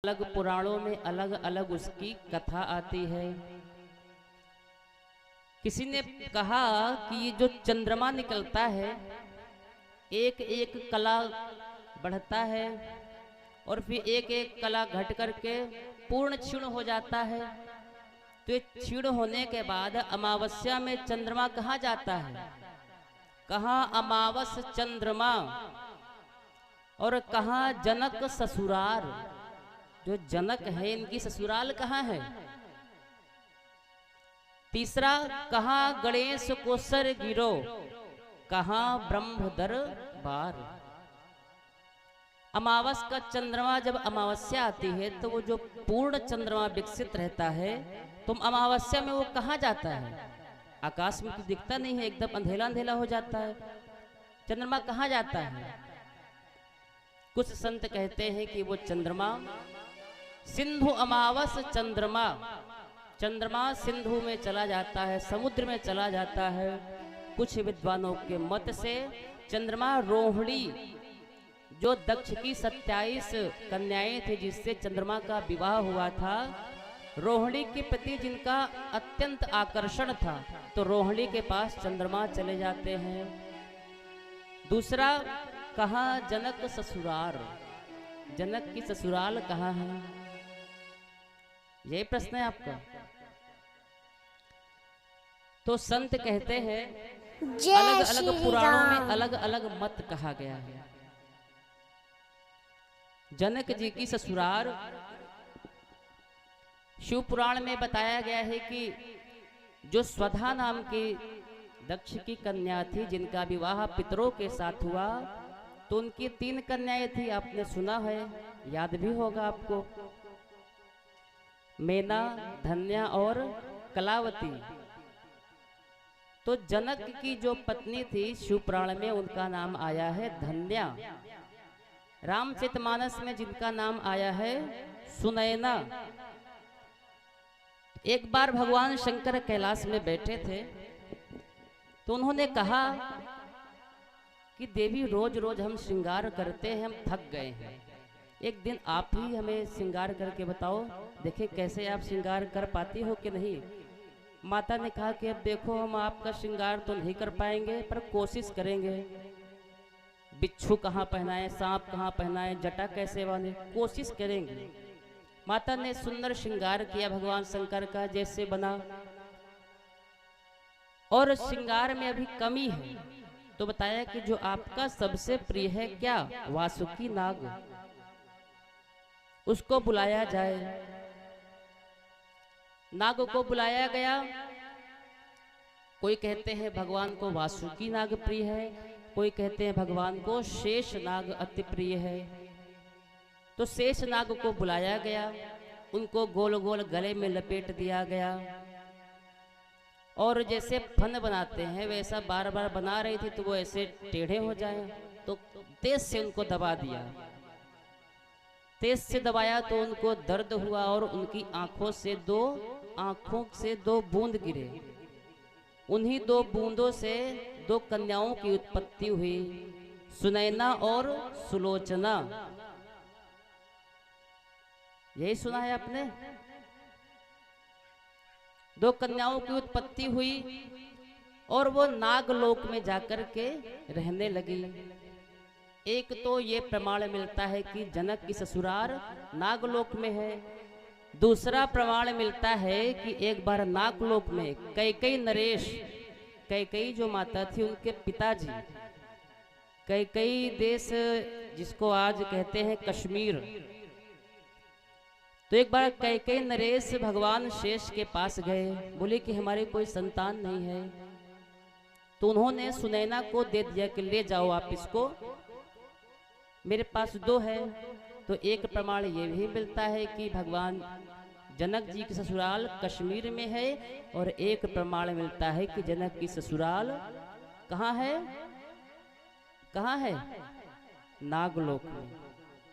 अलग पुराणों में अलग अलग उसकी कथा आती है। किसी ने कहा कि ये जो चंद्रमा निकलता है एक एक कला बढ़ता है और फिर एक एक कला घट करके पूर्ण क्षीण हो जाता है। तो ये क्षीण होने के बाद अमावस्या में चंद्रमा कहाँ जाता है, कहाँ अमावस चंद्रमा और कहाँ जनक ससुराल। जो जनक है इनकी ससुराल कहाँ है। तीसरा, कहाँ गणेश को सर गिरो, कहाँ ब्रह्मदर बार। अमावस का चंद्रमा जब अमावस्या आती है तो वो जो पूर्ण चंद्रमा विकसित रहता है तो अमावस्या में वो कहाँ जाता है। आकाश में तो दिखता नहीं है, एकदम अंधेला अंधेला हो जाता है। चंद्रमा कहाँ जाता है। कुछ संत कहते हैं कि वो चंद्रमा सिंधु अमावस चंद्रमा, चंद्रमा सिंधु में चला जाता है, समुद्र में चला जाता है। कुछ विद्वानों के मत से चंद्रमा रोहिणी, जो दक्ष की 27 कन्याएं थी जिससे चंद्रमा का विवाह हुआ था, रोहिणी के प्रति जिनका अत्यंत आकर्षण था तो रोहिणी के पास चंद्रमा चले जाते हैं। दूसरा, कहाँ जनक ससुराल, जनक की ससुराल कहाँ है, यही प्रश्न है आपका। तो संत कहते हैं अलग अलग पुराणों में अलग अलग मत कहा गया है। जनक जी की ससुराल शिव पुराण में बताया गया है कि जो स्वधा नाम की दक्ष की कन्या थी जिनका विवाह पितरों के साथ हुआ, तो उनकी 3 कन्याएं थी। आपने सुना है, याद भी होगा आपको, मेना, धन्या और कलावती। तो जनक की जो पत्नी थी शिव पुराण में उनका नाम आया है धन्या। रामचरितमानस में जिनका नाम आया है सुनैना। एक बार भगवान शंकर कैलाश में बैठे थे तो उन्होंने कहा कि देवी रोज रोज हम श्रृंगार करते हैं, हम थक गए हैं, एक दिन आप ही हमें श्रृंगार करके बताओ, देखे कैसे आप श्रृंगार कर पाती हो कि नहीं। माता ने कहा कि अब देखो हम आपका श्रृंगार तो नहीं कर पाएंगे पर कोशिश करेंगे। बिच्छू कहाँ पहनाए, सांप कहाँ पहनाए, जटा कैसे बांधे, कोशिश करेंगे। माता ने सुंदर श्रृंगार किया भगवान शंकर का जैसे बना, और श्रृंगार में अभी कमी है तो बताया कि जो आपका सबसे प्रिय है क्या, वासुकी नाग, उसको बुलाया जाए। नाग को बुलाया गया। कोई कहते हैं भगवान को वासुकी नाग प्रिय है, कोई कहते हैं भगवान को शेष नाग अति प्रिय है। तो शेष नाग को बुलाया गया, उनको गोल गोल गले में लपेट दिया गया और जैसे फन बनाते हैं वैसा बार बार बना रही थी तो वो ऐसे टेढ़े हो जाए तो तेज से उनको दबा दिया। तेज से दबाया तो उनको दर्द हुआ और उनकी आंखों से दो बूंद गिरे। उन्हीं 2 बूंदों से 2 कन्याओं की उत्पत्ति हुई, सुनैना और सुलोचना। यही सुना है आपने। 2 कन्याओं की उत्पत्ति हुई और वो नागलोक में जाकर के रहने लगी। एक तो ये प्रमाण मिलता है कि जनक की ससुराल नागलोक में है। दूसरा प्रमाण मिलता है कि एक बार नागलोक में कैकेयी नरेश, कैकेयी जो माता थी उनके पिताजी, कैकेयी देश जिसको आज कहते हैं कश्मीर, तो एक बार कैकेयी नरेश भगवान शेष के पास गए, बोले कि हमारी कोई संतान नहीं है। तो उन्होंने सुनैना को दे दिया कि ले जाओ आप इसको, मेरे पास 2 है। तो एक प्रमाण ये भी मिलता है कि भगवान जनक जी की ससुराल कश्मीर में है और एक प्रमाण मिलता है कि जनक की ससुराल कहाँ है, कहाँ है, नागलोक में।